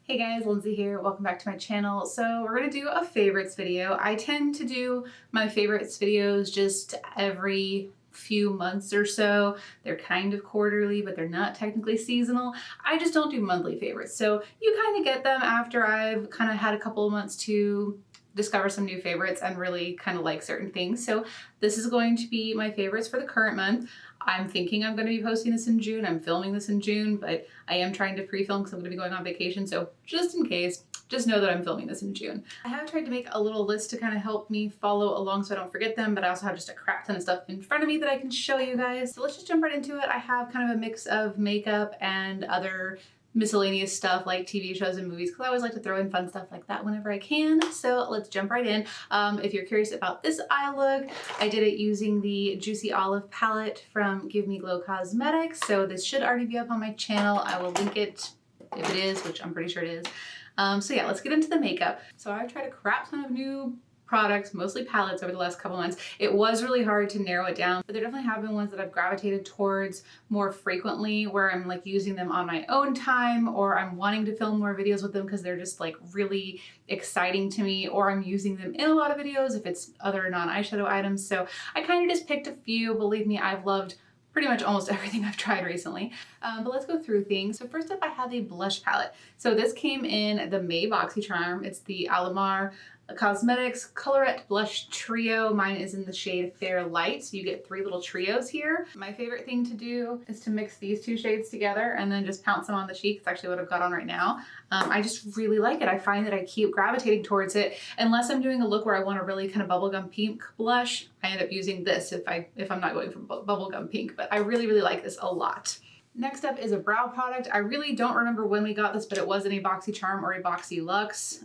Hey guys, Lindsay here. Welcome back to my channel. So we're going to do a favorites video. I tend to do my favorites videos just every few months or so. They're kind of quarterly, but they're not technically seasonal. I just don't do monthly favorites. So you kind of get them after I've kind of had a couple of months to discover some new favorites and really kind of like certain things. So this is going to be my favorites for the current month. I'm thinking I'm going to be posting this in June. I'm filming this in June, but I am trying to pre-film because I'm going to be going on vacation. So just in case, just know that I'm filming this in June. I have tried to make a little list to kind of help me follow along so I don't forget them, but I also have just a crap ton of stuff in front of me that I can show you guys. So let's just jump right into it. I have kind of a mix of makeup and other miscellaneous stuff like TV shows and movies because I always like to throw in fun stuff like that whenever I can. So let's jump right in. If you're curious about this eye look, I did it using the Juicy Olive palette from Give Me Glow Cosmetics. So this should already be up on my channel. I will link it if it is, which I'm pretty sure it is. So yeah, let's get into the makeup. So I've tried a crap ton of new products, mostly palettes, over the last couple months. It was really hard to narrow it down, but there definitely have been ones that I've gravitated towards more frequently where I'm like using them on my own time, or I'm wanting to film more videos with them because they're just like really exciting to me, or I'm using them in a lot of videos if it's other non-eyeshadow items. So I kind of just picked a few. Believe me, I've loved pretty much almost everything I've tried recently. But let's go through things. So first up, I have a blush palette. So this came in the May BoxyCharm. It's the Alamar Cosmetics Colorete Blush Trio. Mine is in the shade Fair Light, so you get 3 little trios here. My favorite thing to do is to mix these 2 shades together and then just pounce them on the cheek. It's actually what I've got on right now. I just really like it. I find that I keep gravitating towards it. Unless I'm doing a look where I want a really kind of bubblegum pink blush, I end up using this if I'm not going for bubblegum pink, but I really like this a lot. Next up is a brow product. I really don't remember when we got this, but it was in a BoxyCharm or a BoxyLuxe.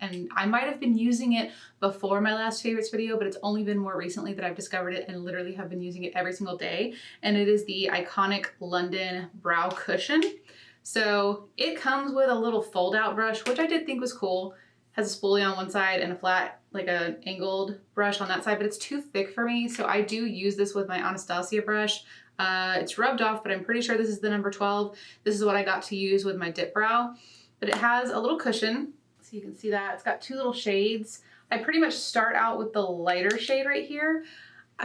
And I might have been using it before my last favorites video, but it's only been more recently that I've discovered it and literally have been using it every single day. And it is the iconic London Brow Cushion. So it comes with a little fold out brush, which I did think was cool. Has a spoolie on one side and a flat, like an angled brush on that side, but it's too thick for me. So I do use this with my Anastasia brush. It's rubbed off, but I'm pretty sure this is the number 12. This is what I got to use with my dip brow, but it has a little cushion. So you can see that it's got 2 little shades. I pretty much start out with the lighter shade right here.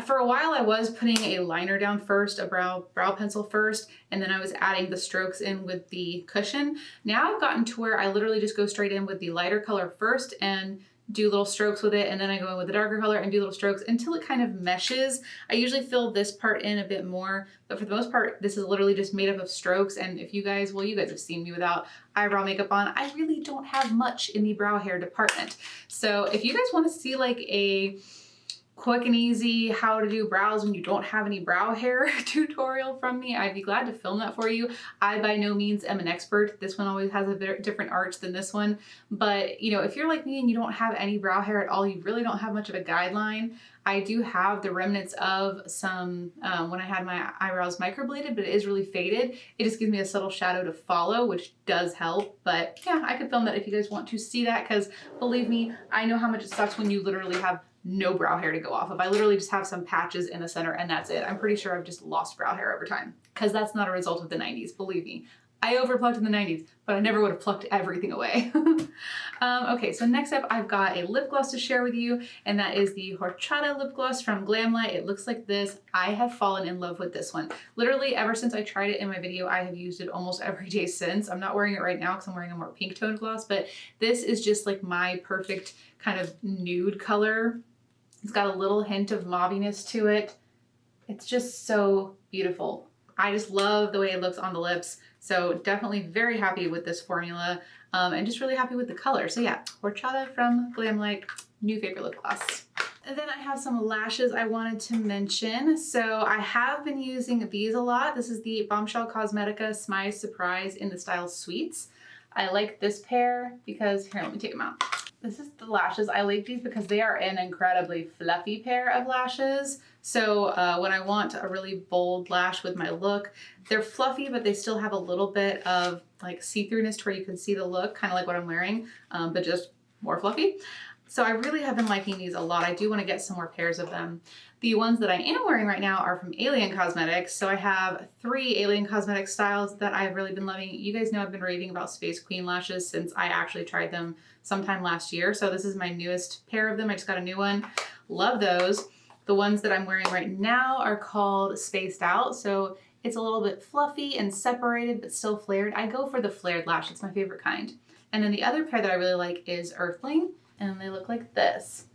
For a while I was putting a liner down first, a brow pencil first, and then I was adding the strokes in with the cushion. Now I've gotten to where I literally just go straight in with the lighter color first and do little strokes with it, and then I go in with the darker color and do little strokes until it kind of meshes. I usually fill this part in a bit more, but for the most part, this is literally just made up of strokes. And if you guys, well, you guys have seen me without eyebrow makeup on, I really don't have much in the brow hair department. So if you guys want to see like a quick and easy how to do brows when you don't have any brow hair tutorial from me, I'd be glad to film that for you. I by no means am an expert. This one always has a bit different arch than this one, but you know, if you're like me and you don't have any brow hair at all, you really don't have much of a guideline. I do have the remnants of some when I had my eyebrows microbladed, but it is really faded. It just gives me a subtle shadow to follow, which does help. But yeah, I could film that if you guys want to see that, because believe me, I know how much it sucks when you literally have no brow hair to go off of. I literally just have some patches in the center and that's it. I'm pretty sure I've just lost brow hair over time because that's not a result of the 90s, believe me. I overplucked in the 90s, but I never would have plucked everything away. Okay, so next up I've got a lip gloss to share with you, and that is the Horchata lip gloss from Glamlite. It looks like this. I have fallen in love with this one. Literally ever since I tried it in my video, I have used it almost every day since. I'm not wearing it right now because I'm wearing a more pink toned gloss, but this is just like my perfect kind of nude color. It's got a little hint of mauviness to it. It's just so beautiful. I just love the way it looks on the lips. So definitely very happy with this formula and just really happy with the color. So yeah, Horchata from Glamlite, new favorite lip gloss. And then I have some lashes I wanted to mention. So I have been using these a lot. This is the Bombshell Cosmetica Smize Surprise in the style Sweets. I like this pair because, here, let me take them out. This is the lashes. I like these because they are an incredibly fluffy pair of lashes. So when I want a really bold lash with my look, they're fluffy, but they still have a little bit of like see-throughness to where you can see the look, kind of like what I'm wearing, but just more fluffy. So I really have been liking these a lot. I do want to get some more pairs of them. The ones that I am wearing right now are from Alien Cosmetics. So I have 3 Alien Cosmetics styles that I've really been loving. You guys know I've been raving about Space Queen lashes since I actually tried them sometime last year. So this is my newest pair of them. I just got a new one. Love those. The ones that I'm wearing right now are called Spaced Out. So it's a little bit fluffy and separated, but still flared. I go for the flared lash. It's my favorite kind. And then the other pair that I really like is Earthling, and they look like this.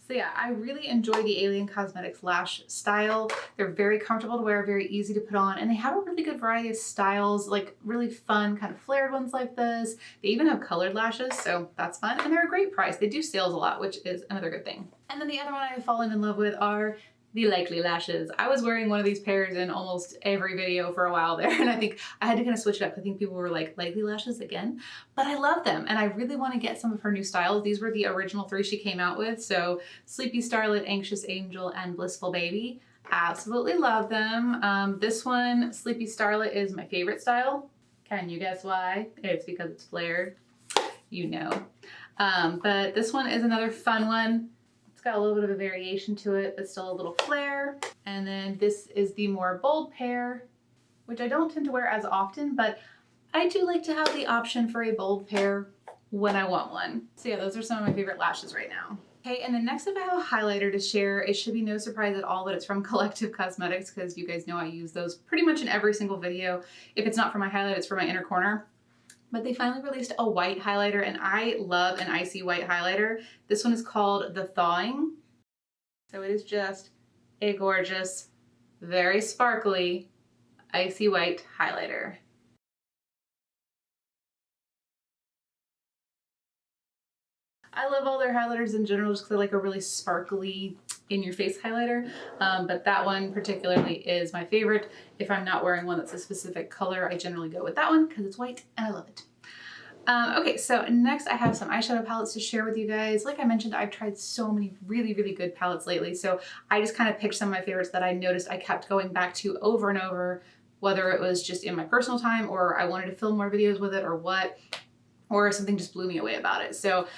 So yeah, I really enjoy the Alien Cosmetics lash style. They're very comfortable to wear, very easy to put on, and they have a really good variety of styles, like really fun kind of flared ones like this. They even have colored lashes, so that's fun, and they're a great price. They do sales a lot, which is another good thing. And then the other one I've fallen in love with are the Likely lashes. I was wearing one of these pairs in almost every video for a while there, and I think I had to kind of switch it up. I think people were like, Likely lashes again? But I love them, and I really want to get some of her new styles. These were the original 3 she came out with, so Sleepy Starlet, Anxious Angel, and Blissful Baby. Absolutely love them. This one, Sleepy Starlet, is my favorite style. Can you guess why? It's because it's flared. You know. But this one is another fun one. Got a little bit of a variation to it, but still a little flare. And then this is the more bold pair, which I don't tend to wear as often, but I do like to have the option for a bold pair when I want one. So yeah, those are some of my favorite lashes right now. Okay, and then next up I have a highlighter to share. It should be no surprise at all that it's from Collective Cosmetics, because you guys know I use those pretty much in every single video. If it's not for my highlight, it's for my inner corner. But they finally released a white highlighter, and I love an icy white highlighter. This one is called The Thawing. So it is just a gorgeous, very sparkly, icy white highlighter. I love all their highlighters in general just because I like a really sparkly in-your-face highlighter, but that one particularly is my favorite. If I'm not wearing one that's a specific color, I generally go with that one because it's white and I love it. Okay, so next I have some eyeshadow palettes to share with you guys. Like I mentioned, I've tried so many really, really good palettes lately, so I just kind of picked some of my favorites that I noticed I kept going back to over and over, whether it was just in my personal time or I wanted to film more videos with it or what. Or something just blew me away about it. So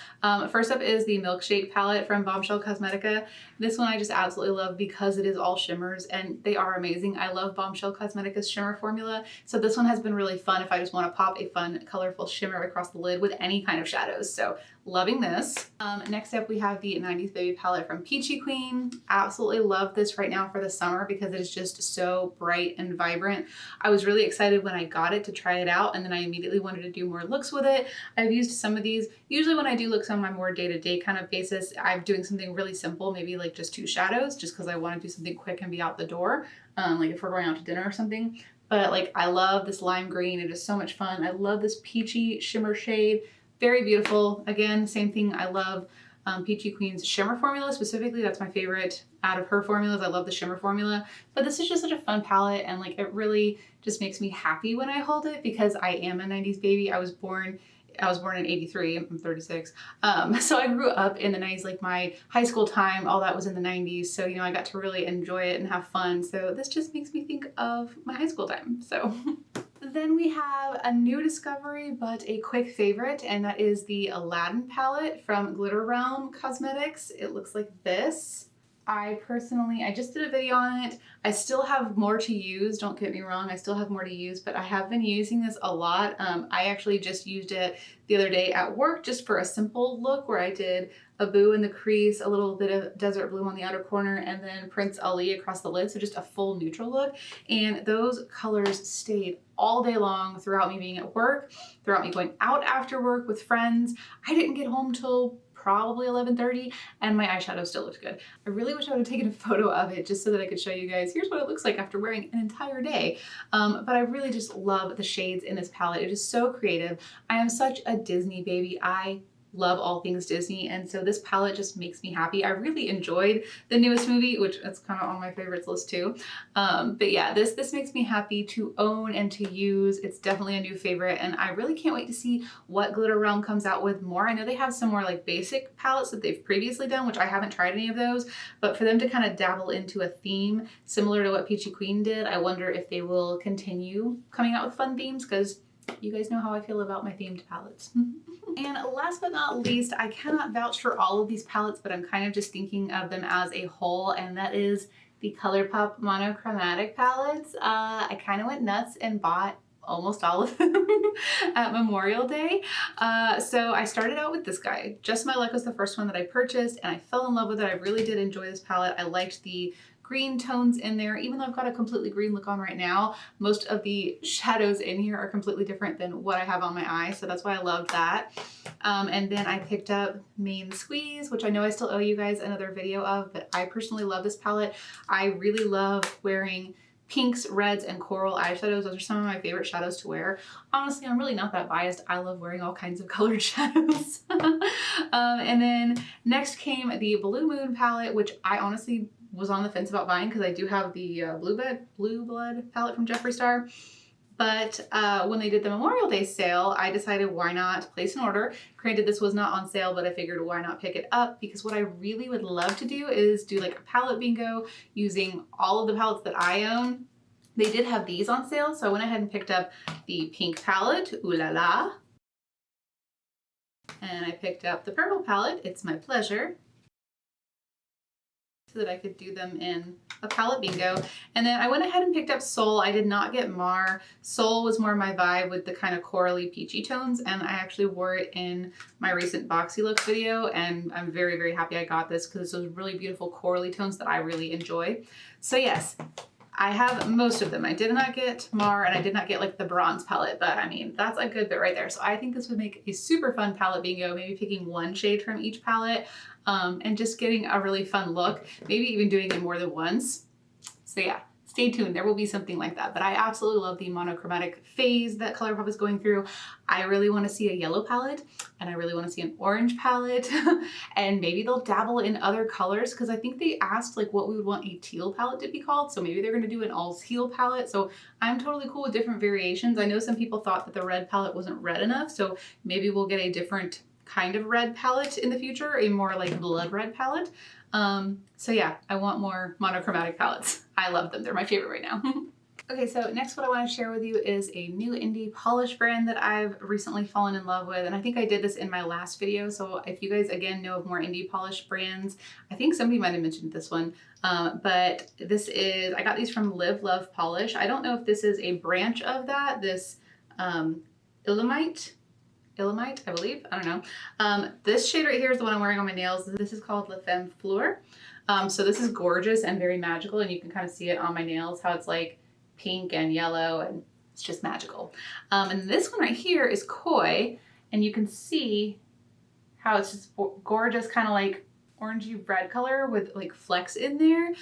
first up is the Milkshake palette from Bombshell Cosmetica. This one I just absolutely love because it is all shimmers and they are amazing. I love Bombshell Cosmetica's shimmer formula. So this one has been really fun if I just want to pop a fun, colorful shimmer across the lid with any kind of shadows. So loving this. Next up we have the 90s Baby palette from Peachy Queen. Absolutely love this right now for the summer because it is just so bright and vibrant. I was really excited when I got it to try it out, and then I immediately wanted to do more looks with it. I've used some of these. Usually when I do looks on my more day-to-day kind of basis, I'm doing something really simple, maybe like just 2 shadows, just because I want to do something quick and be out the door, like if we're going out to dinner or something. But like I love this lime green. It is so much fun. I love this peachy shimmer shade. Very beautiful. Again, same thing. I love Peachy Queen's shimmer formula specifically. That's my favorite out of her formulas. I love the shimmer formula, but this is just such a fun palette, and like it really just makes me happy when I hold it because I am a 90s baby. I was born in 83, I'm 36. So I grew up in the 90s, like my high school time, all that was in the 90s. So, you know, I got to really enjoy it and have fun. So this just makes me think of my high school time. So then we have a new discovery, but a quick favorite, and that is the Aladdin palette from Glitter Realm Cosmetics. It looks like this. I just did a video on it. I still have more to use, don't get me wrong, I still have more to use, but I have been using this a lot. I actually just used it the other day at work just for a simple look where I did a boo in the crease, a little bit of Desert Bloom on the outer corner, and then Prince Ali across the lid, so just a full neutral look. And those colors stayed all day long throughout me being at work, throughout me going out after work with friends. I didn't get home till probably 11:30 and my eyeshadow still looked good. I really wish I would have taken a photo of it just so that I could show you guys, here's what it looks like after wearing an entire day. But I really just love the shades in this palette. It is so creative. I am such a Disney baby. I love all things Disney, and so this palette just makes me happy. I really enjoyed the newest movie, which is kind of on my favorites list too. But yeah, this makes me happy to own and to use. It's definitely a new favorite, and I really can't wait to see what Glitter Realm comes out with more. I know they have some more like basic palettes that they've previously done, which I haven't tried any of those, but for them to kind of dabble into a theme similar to what Peachy Queen did, I wonder if they will continue coming out with fun themes, because You guys know how I feel about my themed palettes. And last but not least, I cannot vouch for all of these palettes, but I'm kind of just thinking of them as a whole, and that is the ColourPop monochromatic palettes. I kind of went nuts and bought almost all of them at Memorial Day. So I started out with this guy. Just My Luck was the first one that I purchased, and I fell in love with it. I really did enjoy this palette. I liked the green tones in there. Even though I've got a completely green look on right now, most of the shadows in here are completely different than what I have on my eye, so that's why I loved that. And then I picked up Main Squeeze, which I know I still owe you guys another video of, but I personally love this palette. I really love wearing pinks, reds, and coral eyeshadows. Those are some of my favorite shadows to wear. Honestly, I'm really not that biased. I love wearing all kinds of colored shadows. And then next came the Blue Moon palette, which I honestly was on the fence about buying because I do have the Blue Blood palette from Jeffree Star. But when they did the Memorial Day sale, I decided why not place an order. Granted, this was not on sale, but I figured why not pick it up, because what I really would love to do is do like a palette bingo using all of the palettes that I own. They did have these on sale, so I went ahead and picked up the pink palette, Ooh La La. And I picked up the purple palette, It's My Pleasure, so that I could do them in a palette bingo. And then I went ahead and picked up Soul. I did not get Mar. Soul was more my vibe with the kind of corally peachy tones, and I actually wore it in my recent Boxy Look video, and I'm very, very happy I got this because it's those really beautiful corally tones that I really enjoy. So yes, I have most of them. I did not get Mar, and I did not get like the bronze palette, but I mean, that's a good bit right there. So I think this would make a super fun palette bingo, maybe picking one shade from each palette. And just getting a really fun look, maybe even doing it more than once. So yeah, stay tuned. There will be something like that. But I absolutely love the monochromatic phase that ColourPop is going through. I really want to see a yellow palette, and I really want to see an orange palette, and maybe they'll dabble in other colors, because I think they asked like what we would want a teal palette to be called. So maybe they're going to do an all teal palette. So I'm totally cool with different variations. I know some people thought that the red palette wasn't red enough, so maybe we'll get a different kind of red palette in the future, a more like blood red palette. So yeah, I want more monochromatic palettes. I love them. They're my favorite right now. Okay, so next what I want to share with you is a new indie polish brand that I've recently fallen in love with. And I think I did this in my last video. So if you guys, again, know of more indie polish brands, I think somebody might have mentioned this one. But this is, I got these from Live Love Polish. I don't know if this is a branch of that, this Illamite, I believe. I don't know. This shade right here is the one I'm wearing on my nails. This is called La Femme Fleur. So this is gorgeous and very magical, and you can kind of see it on my nails, how it's like pink and yellow, and it's just magical. And this one right here is Koi, and you can see how it's just gorgeous, kind of like orangey red color with like flecks in there.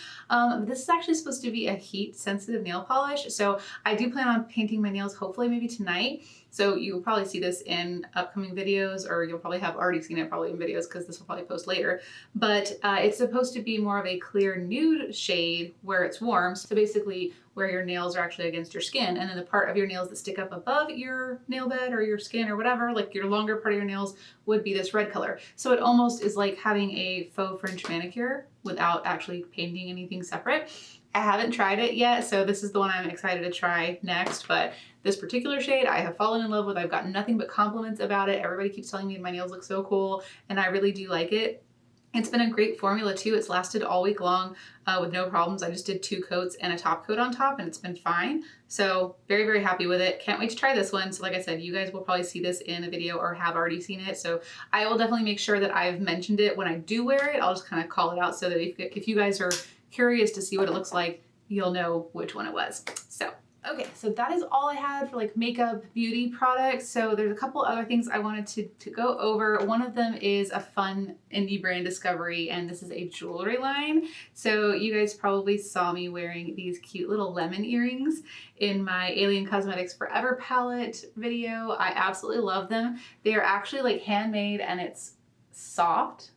This is actually supposed to be a heat sensitive nail polish, so I do plan on painting my nails hopefully maybe tonight. So you'll probably see this in upcoming videos, or you'll probably have already seen it probably in videos because this will probably post later. But it's supposed to be more of a clear nude shade where it's warm. So basically where your nails are actually against your skin, and then the part of your nails that stick up above your nail bed or your skin or whatever, like your longer part of your nails, would be this red color. So it almost is like having a faux French manicure without actually painting anything separate. I haven't tried it yet, so this is the one I'm excited to try next, but this particular shade I have fallen in love with. I've gotten nothing but compliments about it. Everybody keeps telling me my nails look so cool, and I really do like it. It's been a great formula too. It's lasted all week long with no problems. I just did 2 coats and a top coat on top, and it's been fine. So very, very happy with it. Can't wait to try this one. So like I said, you guys will probably see this in a video or have already seen it. So I will definitely make sure that I've mentioned it when I do wear it. I'll just kind of call it out so that if you guys are curious to see what it looks like, you'll know which one it was. So okay, so that is all I had for like makeup beauty products. So there's a couple other things I wanted to go over. One of them is a fun indie brand discovery, and this is a jewelry line. So you guys probably saw me wearing these cute little lemon earrings in my Alien Cosmetics Forever palette video. I absolutely love them. They are actually like handmade, and it's soft.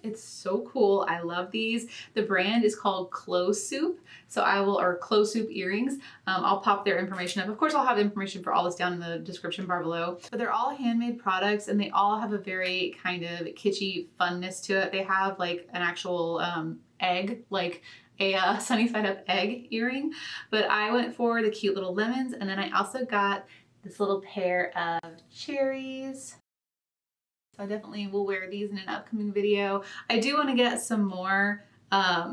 It's so cool. I love these. The brand is called chlosoup. So or chlosoup earrings. I'll pop their information up. Of course, I'll have information for all this down in the description bar below. But they're all handmade products, and they all have a very kind of kitschy funness to it. They have like an actual egg, like a sunny side up egg earring. But I went for the cute little lemons, and then I also got this little pair of cherries. So I definitely will wear these in an upcoming video. I do want to get some more.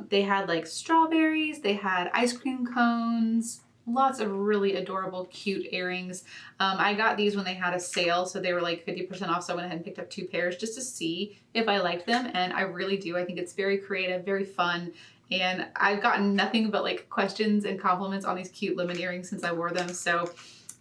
They had like strawberries, they had ice cream cones, lots of really adorable, cute earrings. I got these when they had a sale, so they were like 50% off, so I went ahead and picked up 2 pairs just to see if I liked them, and I really do. I think it's very creative, very fun, and I've gotten nothing but like questions and compliments on these cute lemon earrings since I wore them, so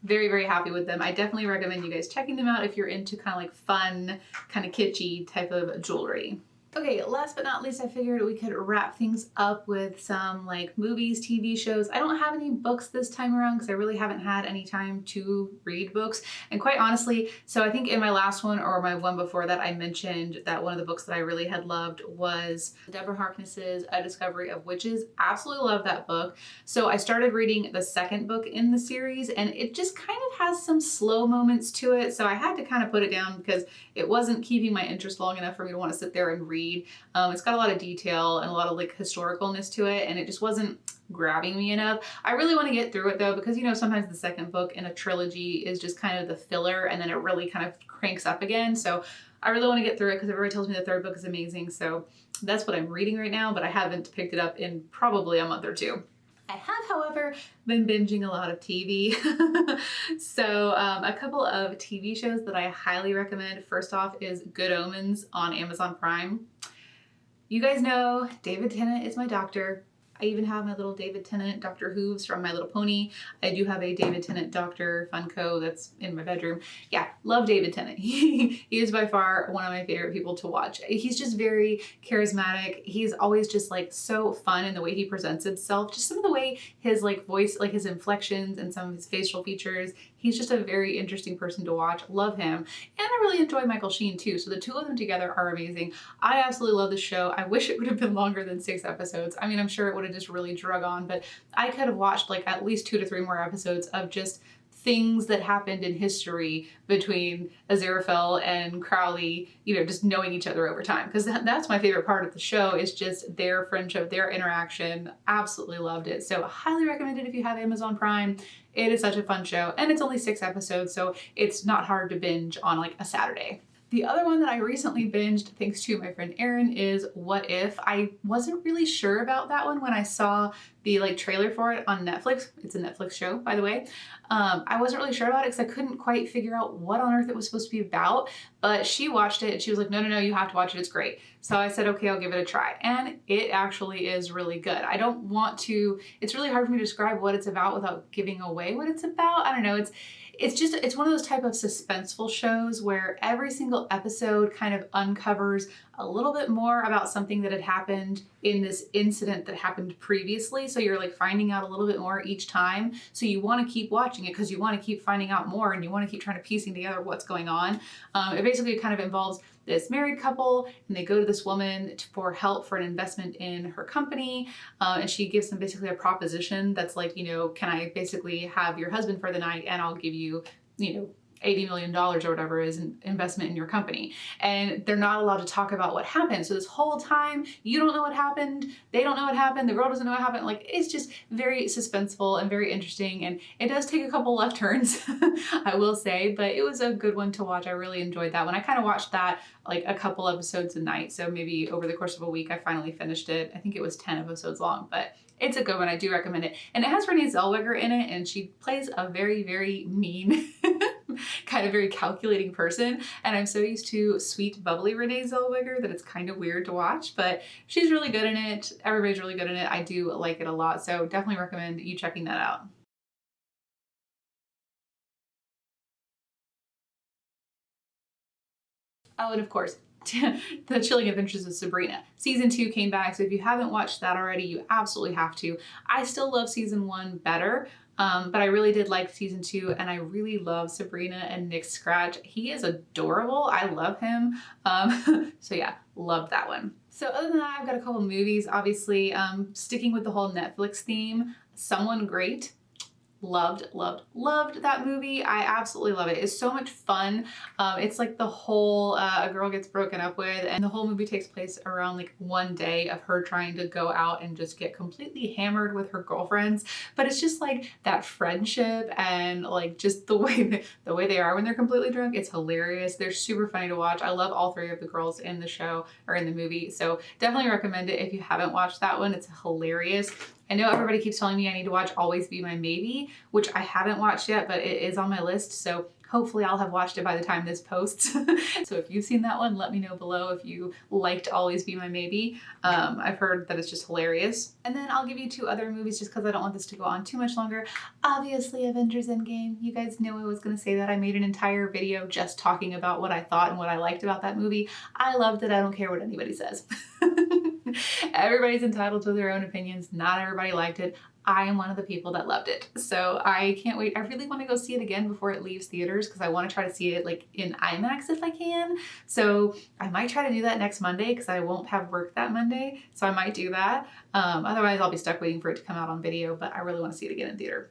very, very happy with them. I definitely recommend you guys checking them out if you're into kind of like fun, kind of kitschy type of jewelry. Okay, last but not least, I figured we could wrap things up with some like movies, TV shows. I don't have any books this time around because I really haven't had any time to read books. And quite honestly, so I think in my last one or my one before that, I mentioned that one of the books that I really had loved was Deborah Harkness's A Discovery of Witches. Absolutely love that book. So I started reading the second book in the series, and it just kind of has some slow moments to it. So I had to kind of put it down because it wasn't keeping my interest long enough for me to want to sit there and read. It's got a lot of detail and a lot of like historicalness to it, and it just wasn't grabbing me enough. I really want to get through it though, because you know, sometimes the second book in a trilogy is just kind of the filler and then it really kind of cranks up again. So I really want to get through it because everybody tells me the third book is amazing. So that's what I'm reading right now, but I haven't picked it up in probably a month or two. I have, however, been binging a lot of TV. So a couple of TV shows that I highly recommend. First off is Good Omens on Amazon Prime. You guys know David Tennant is my doctor. I even have my little David Tennant Dr. Hooves from My Little Pony. I do have a David Tennant Dr. Funko that's in my bedroom. Yeah, love David Tennant. He is by far one of my favorite people to watch. He's just very charismatic. He's always just like so fun in the way he presents himself. Just some of the way his like voice, like his inflections and some of his facial features. He's just a very interesting person to watch. Love him. And I really enjoy Michael Sheen too. So the two of them together are amazing. I absolutely love this show. I wish it would have been longer than 6 episodes. I mean, I'm sure it would have just really drug on, but I could have watched like at least 2 to 3 more episodes of just things that happened in history between Aziraphale and Crowley, you know, just knowing each other over time. Because that's my favorite part of the show, is just their friendship, their interaction. Absolutely loved it. So highly recommend it if you have Amazon Prime. It is such a fun show, and it's only 6 episodes, so it's not hard to binge on like a Saturday. The other one that I recently binged, thanks to my friend Erin, is What If. I wasn't really sure about that one when I saw the like trailer for it on Netflix. It's a Netflix show, by the way. I wasn't really sure about it because I couldn't quite figure out what on earth it was supposed to be about, but she watched it and she was like, no, you have to watch it, it's great. So I said, okay, I'll give it a try. And it actually is really good. I don't want to, it's really hard for me to describe what it's about without giving away what it's about. I don't know, it's one of those type of suspenseful shows where every single episode kind of uncovers a little bit more about something that had happened in this incident that happened previously. So you're like finding out a little bit more each time. So you want to keep watching it because you want to keep finding out more and you want to keep trying to piecing together what's going on. It basically kind of involves this married couple, and they go to this woman for help for an investment in her company. And she gives them basically a proposition that's like, you know, can I basically have your husband for the night and I'll give you, you know, $80 million or whatever is an investment in your company. And they're not allowed to talk about what happened. So this whole time, you don't know what happened. They don't know what happened. The girl doesn't know what happened. Like, it's just very suspenseful and very interesting. And it does take a couple left turns, I will say, but it was a good one to watch. I really enjoyed that one. I kind of watched that like a couple episodes a night. So maybe over the course of a week, I finally finished it. I think it was 10 episodes long, but it's a good one. I do recommend it. And it has Renee Zellweger in it, and she plays a very, very mean, kind of very calculating person. And I'm so used to sweet, bubbly Renee Zellweger that it's kind of weird to watch, but she's really good in it. Everybody's really good in it. I do like it a lot. So definitely recommend you checking that out. Oh, and of course, The Chilling Adventures of Sabrina. Season 2 came back, so if you haven't watched that already, you absolutely have to. I still love season 1 better, but I really did like season 2, and I really love Sabrina and Nick Scratch. He is adorable. I love him. So yeah, loved that one. So other than that, I've got a couple movies, obviously, sticking with the whole Netflix theme. Someone Great. loved, loved, loved that movie. I absolutely love it. It's so much fun. It's like the whole, a girl gets broken up with, and the whole movie takes place around like one day of her trying to go out and just get completely hammered with her girlfriends. But it's just like that friendship and like just the way they are when they're completely drunk. It's hilarious. They're super funny to watch. I love all three of the girls in the show or in the movie. So definitely recommend it if you haven't watched that one. It's hilarious. I know everybody keeps telling me I need to watch Always Be My Maybe, which I haven't watched yet, but it is on my list. So hopefully I'll have watched it by the time this posts. So if you've seen that one, let me know below if you liked Always Be My Maybe. I've heard that it's just hilarious. And then I'll give you two other movies just because I don't want this to go on too much longer. Obviously Avengers Endgame. You guys knew I was going to say that. I made an entire video just talking about what I thought and what I liked about that movie. I loved it. I don't care what anybody says. Everybody's entitled to their own opinions. Not everybody liked it. I am one of the people that loved it. So I can't wait. I really want to go see it again before it leaves theaters because I want to try to see it like in IMAX if I can. So I might try to do that next Monday because I won't have work that Monday. So I might do that. Otherwise I'll be stuck waiting for it to come out on video, but I really want to see it again in theater.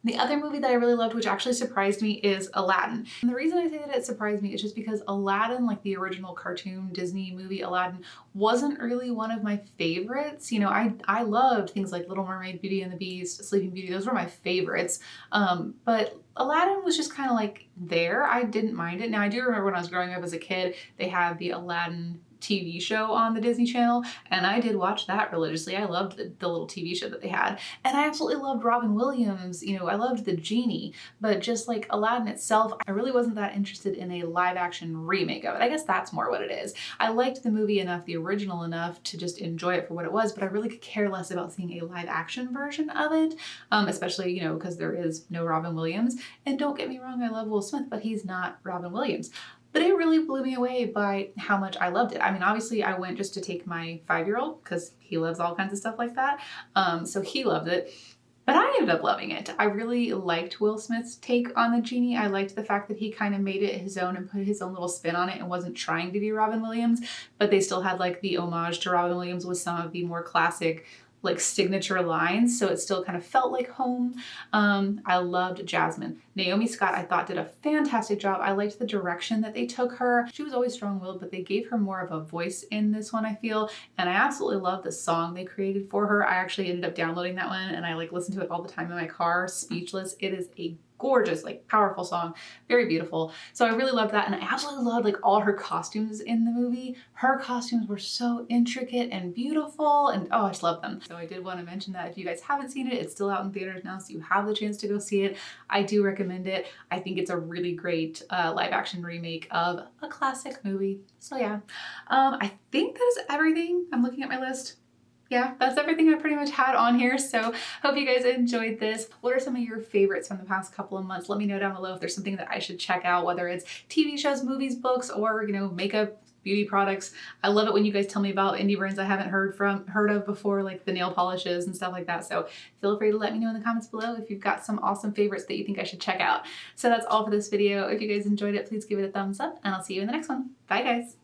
The other movie that I really loved, which actually surprised me, is Aladdin. And the reason I say that it surprised me is just because Aladdin, like the original cartoon Disney movie Aladdin, wasn't really one of my favorites. You know, I loved things like Little Mermaid, Beauty and the Beast, Sleeping Beauty. Those were my favorites. But Aladdin was just kind of like there. I didn't mind it. Now I do remember when I was growing up as a kid, they had the Aladdin TV show on the Disney Channel, and I did watch that religiously. I loved the little TV show that they had, and I absolutely loved Robin Williams. You know, I loved the genie, but just like Aladdin itself, I really wasn't that interested in a live action remake of it. I guess that's more what it is. I liked the movie enough, the original enough, to just enjoy it for what it was, but I really could care less about seeing a live action version of it, especially, you know, because there is no Robin Williams. And don't get me wrong, I love Will Smith, but he's not Robin Williams. But it really blew me away by how much I loved it. I mean, obviously I went just to take my 5-year-old because he loves all kinds of stuff like that. So he loved it, but I ended up loving it. I really liked Will Smith's take on the genie. I liked the fact that he kind of made it his own and put his own little spin on it and wasn't trying to be Robin Williams, but they still had like the homage to Robin Williams with some of the more classic like signature lines, so it still kind of felt like home. I loved Jasmine. Naomi Scott, I thought, did a fantastic job. I liked the direction that they took her. She was always strong-willed, but they gave her more of a voice in this one, I feel, and I absolutely love the song they created for her. I actually ended up downloading that one, and I like listen to it all the time in my car, Speechless. It is a gorgeous, like powerful song, very beautiful. So I really loved that, and I absolutely loved like all her costumes in the movie. Her costumes were so intricate and beautiful, and oh, I just love them. So I did want to mention that if you guys haven't seen it, it's still out in theaters now, so you have the chance to go see it. I do recommend it. I think it's a really great live action remake of a classic movie. So yeah, I think that is everything. I'm looking at my list. Yeah, that's everything I pretty much had on here. So hope you guys enjoyed this. What are some of your favorites from the past couple of months? Let me know down below if there's something that I should check out, whether it's TV shows, movies, books, or, you know, makeup, beauty products. I love it when you guys tell me about indie brands I haven't heard of before, like the nail polishes and stuff like that. So feel free to let me know in the comments below if you've got some awesome favorites that you think I should check out. So that's all for this video. If you guys enjoyed it, please give it a thumbs up, and I'll see you in the next one. Bye guys.